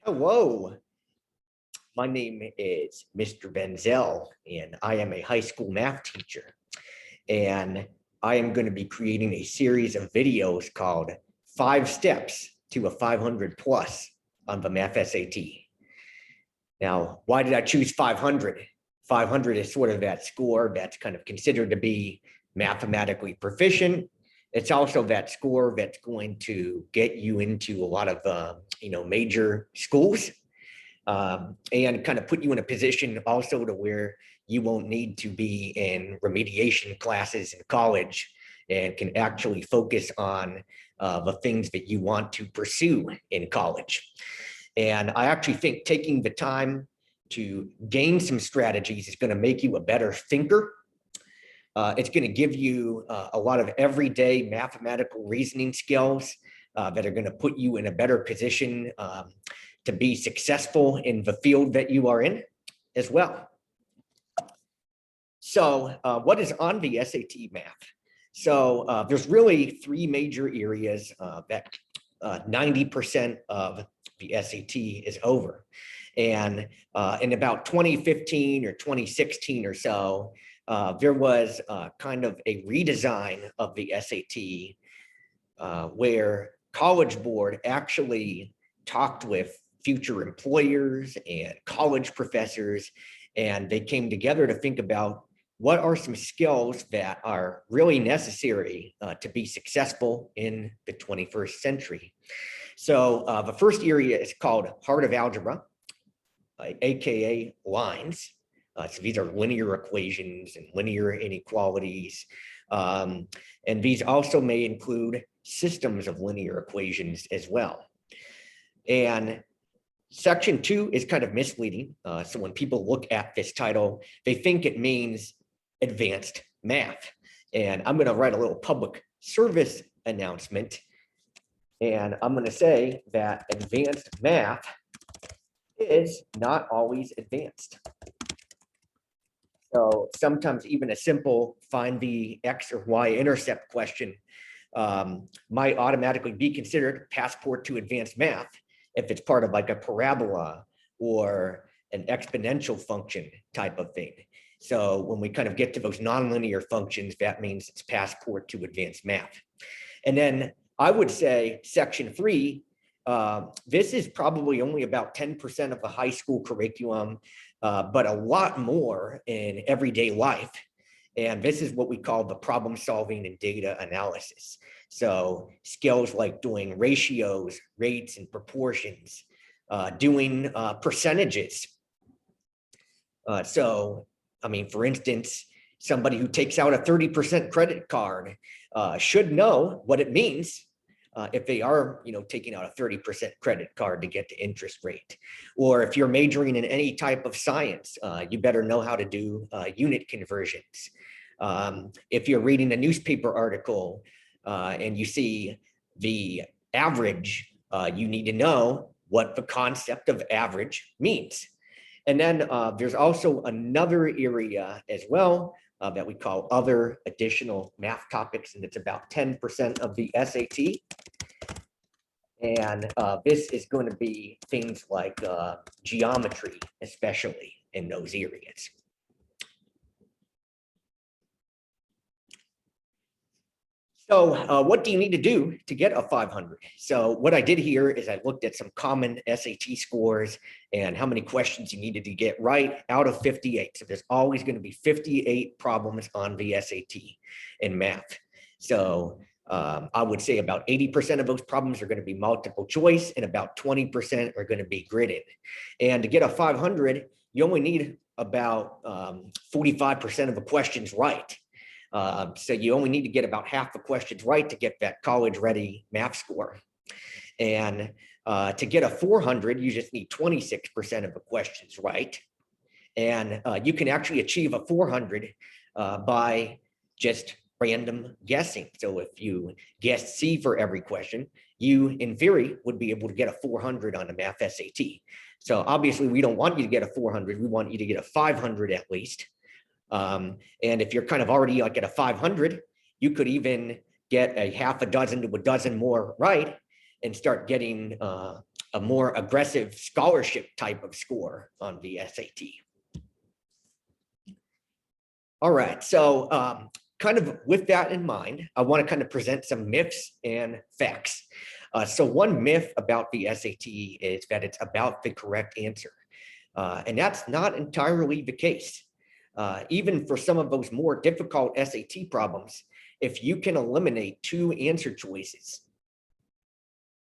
Hello, my name is Mr. Benzel, and I am a high school math teacher. And I am going to be creating a series of videos called 5 Steps to a 500 Plus on the Math SAT. Now, why did I choose 500? 500 is sort of that score that's kind of considered to be mathematically proficient. It's also that score that's going to get you into a lot of major schools, and kind of put you in a position also to where you won't need to be in remediation classes in college and can actually focus on the things that you want to pursue in college. And I actually think taking the time to gain some strategies is going to make you a better thinker. It's going to give you a lot of everyday mathematical reasoning skills that are going to put you in a better position to be successful in the field that you are in as well. So what is on the SAT math? So there's really three major areas that 90% of the SAT is over. And in about 2015 or 2016 or so, there was kind of a redesign of the SAT where College Board actually talked with future employers and college professors, and they came together to think about what are some skills that are really necessary to be successful in the 21st century. So the first area is called Heart of Algebra, AKA lines. So these are linear equations and linear inequalities. And these also may include systems of linear equations as well. And Section 2 is kind of misleading. So when people look at this title, they think it means advanced math. And I'm going to write a little public service announcement. And I'm going to say that advanced math is not always advanced. So sometimes even a simple find the X or Y intercept question might automatically be considered passport to advanced math if it's part of like a parabola or an exponential function type of thing. So when we kind of get to those nonlinear functions, that means it's passport to advanced math. And then I would say section 3, this is probably only about 10% of the high school curriculum, but a lot more in everyday life. And this is what we call the problem solving and data analysis. So skills like doing ratios, rates, and proportions, doing percentages. So, I mean, for instance, somebody who takes out a 30% credit card should know what it means if they are, taking out a 30% credit card to get the interest rate. Or if you're majoring in any type of science, you better know how to do unit conversions. If you're reading a newspaper article and you see the average, you need to know what the concept of average means. And then there's also another area as well that we call other additional math topics, and it's about 10% of the SAT. And this is going to be things like geometry, especially in those areas. So what do you need to do to get a 500? So what I did here is I looked at some common SAT scores and how many questions you needed to get right out of 58. So there's always going to be 58 problems on the SAT in math. So I would say about 80% of those problems are going to be multiple choice and about 20% are going to be gridded. And to get a 500, you only need about 45% of the questions right. So you only need to get about half the questions right to get that college-ready math score. And to get a 400, you just need 26% of the questions right. And you can actually achieve a 400 by just random guessing. So if you guessed C for every question, you, in theory, would be able to get a 400 on the math SAT. So obviously, we don't want you to get a 400. We want you to get a 500 at least. And if you're kind of already like at a 500, you could even get a half a dozen to a dozen more right and start getting a more aggressive scholarship type of score on the SAT. All right, so kind of with that in mind, I want to kind of present some myths and facts. So one myth about the SAT is that it's about the correct answer. And that's not entirely the case. Even for some of those more difficult SAT problems, if you can eliminate 2 answer choices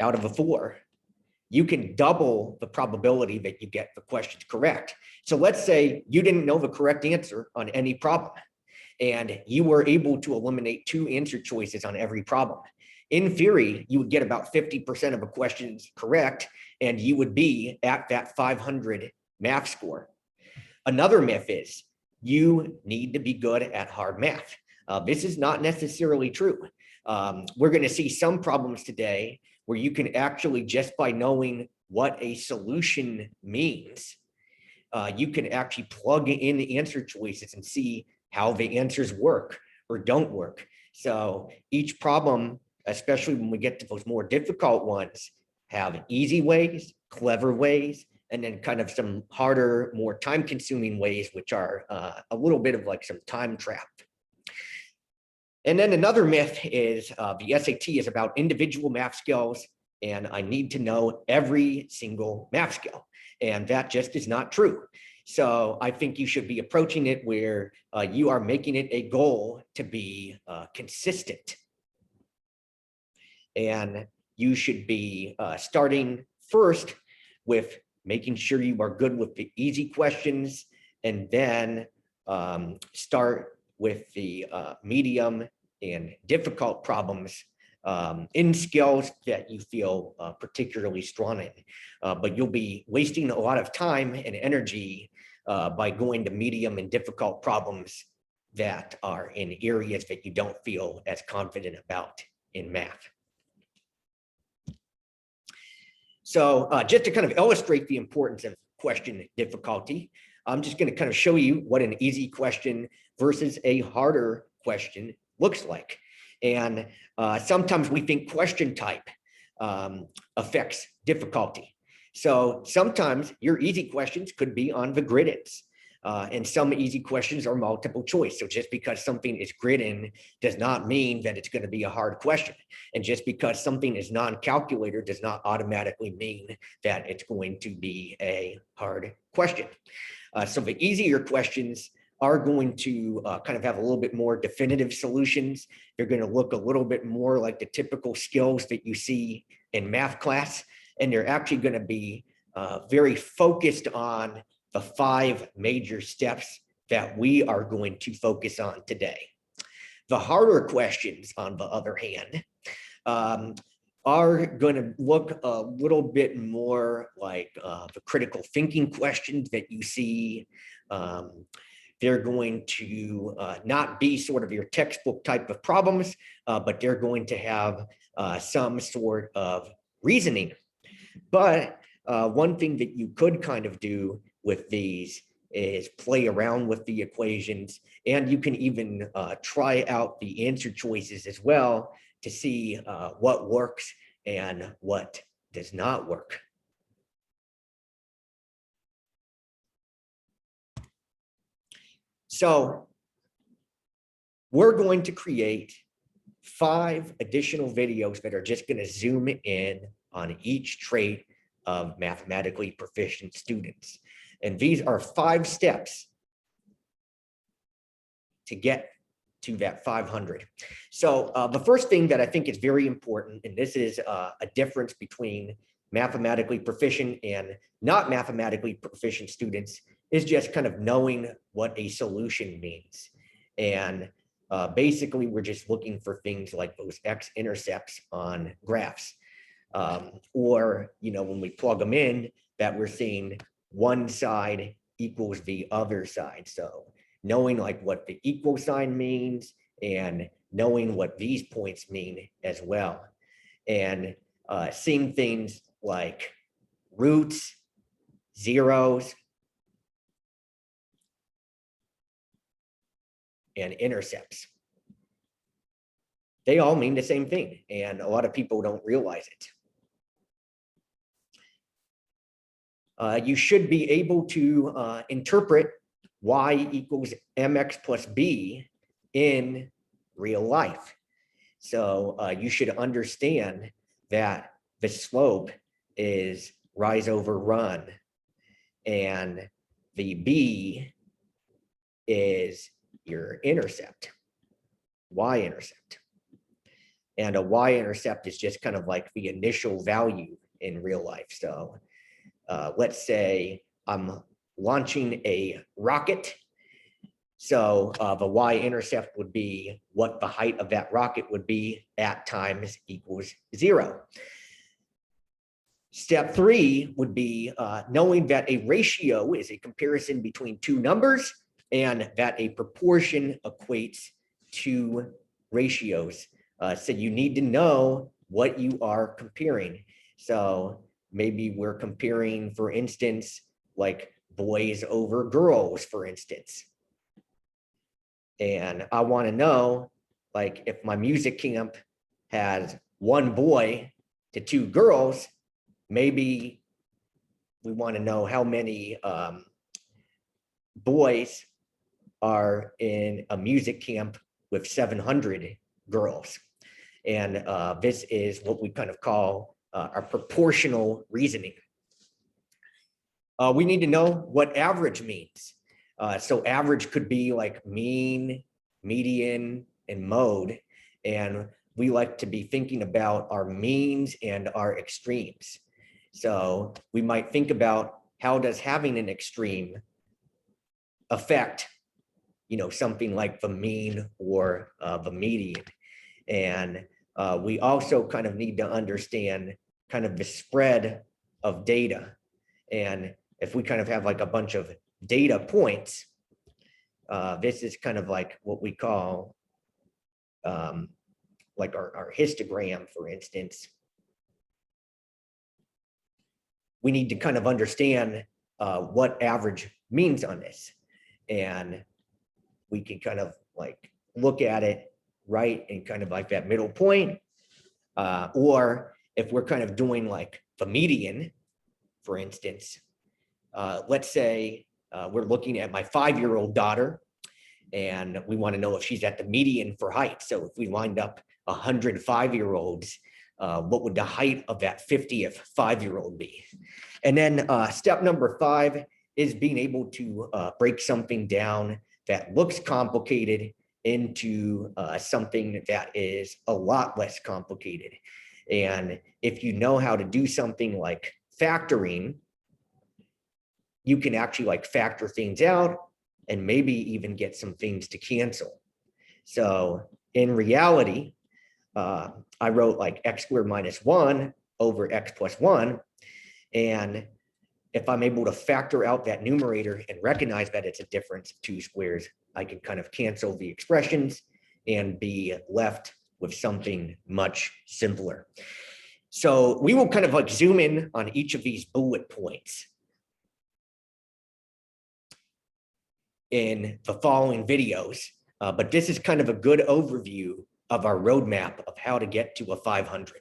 out of a 4, you can double the probability that you get the questions correct. So let's say you didn't know the correct answer on any problem, and you were able to eliminate 2 answer choices on every problem. In theory, you would get about 50% of the questions correct, and you would be at that 500 math score. Another myth is you need to be good at hard math. This is not necessarily true. We're going to see some problems today where you can actually, just by knowing what a solution means, you can actually plug in the answer choices and see how the answers work or don't work. So each problem, especially when we get to those more difficult ones, have easy ways, clever ways, and then kind of some harder, more time-consuming ways, which are a little bit of like some time trap. And then another myth is the SAT is about individual math skills, and I need to know every single math skill. And that just is not true. So I think you should be approaching it where you are making it a goal to be consistent. And you should be starting first with making sure you are good with the easy questions, and then start with the medium and difficult problems in skills that you feel particularly strong in. But you'll be wasting a lot of time and energy by going to medium and difficult problems that are in areas that you don't feel as confident about in math. So just to kind of illustrate the importance of question difficulty, I'm just going to kind of show you what an easy question versus a harder question looks like. And sometimes we think question type affects difficulty. So sometimes your easy questions could be on the grid-ins. And some easy questions are multiple choice. So just because something is grid-in does not mean that it's going to be a hard question. And just because something is non-calculator does not automatically mean that it's going to be a hard question. So the easier questions are going to kind of have a little bit more definitive solutions. They're going to look a little bit more like the typical skills that you see in math class. And they're actually going to be very focused on the 5 major steps that we are going to focus on today. The harder questions, on the other hand, are going to look a little bit more like the critical thinking questions that you see. They're going to not be sort of your textbook type of problems, but they're going to have some sort of reasoning. But one thing that you could kind of do with these is play around with the equations, and you can even try out the answer choices as well to see what works and what does not work. So we're going to create 5 additional videos that are just going to zoom in on each trait of mathematically proficient students. And these are 5 steps to get to that 500. So the first thing that I think is very important, and this is a difference between mathematically proficient and not mathematically proficient students, is just kind of knowing what a solution means. And basically, we're just looking for things like those x-intercepts on graphs. Or, you know, when we plug them in, that we're seeing one side equals the other side. So knowing like what the equal sign means and knowing what these points mean as well. And seeing things like roots, zeros, and intercepts. They all mean the same thing, and a lot of people don't realize it. you should be able to interpret y equals mx plus b in real life. So you should understand that the slope is rise over run, and the b is your intercept, y-intercept. And a y-intercept is just kind of like the initial value in real life. So let's say I'm launching a rocket. So the y-intercept would be what the height of that rocket would be at times equals 0. Step 3 would be knowing that a ratio is a comparison between two numbers and that a proportion equates to ratios. So you need to know what you are comparing. So maybe we're comparing, for instance, like boys over girls, for instance. And I want to know, like, if my music camp has 1 boy to 2 girls, maybe we want to know how many boys are in a music camp with 700 girls. And this is what we kind of call our proportional reasoning. We need to know what average means. So average could be like mean, median, and mode. And we like to be thinking about our means and our extremes. So we might think about, how does having an extreme affect, something like the mean or the median? And we also kind of need to understand kind of the spread of data. And if we kind of have like a bunch of data points, this is kind of like what we call like our histogram, for instance. We need to kind of understand what average means on this. And we can kind of like look at it right in kind of like that middle point. Or if we're kind of doing like the median, for instance, let's say we're looking at my 5-year-old daughter, and we want to know if she's at the median for height. So if we lined up 100 5-year-olds, what would the height of that 50th 5-year-old be? And then step number 5 is being able to break something down that looks complicated into something that is a lot less complicated. And if you know how to do something like factoring, you can actually like factor things out and maybe even get some things to cancel. So in reality, I wrote like x squared minus 1 over x plus 1. And if I'm able to factor out that numerator and recognize that it's a difference of 2 squares, I can kind of cancel the expressions and be left with something much simpler. So we will kind of like zoom in on each of these bullet points in the following videos, but this is kind of a good overview of our roadmap of how to get to a 500.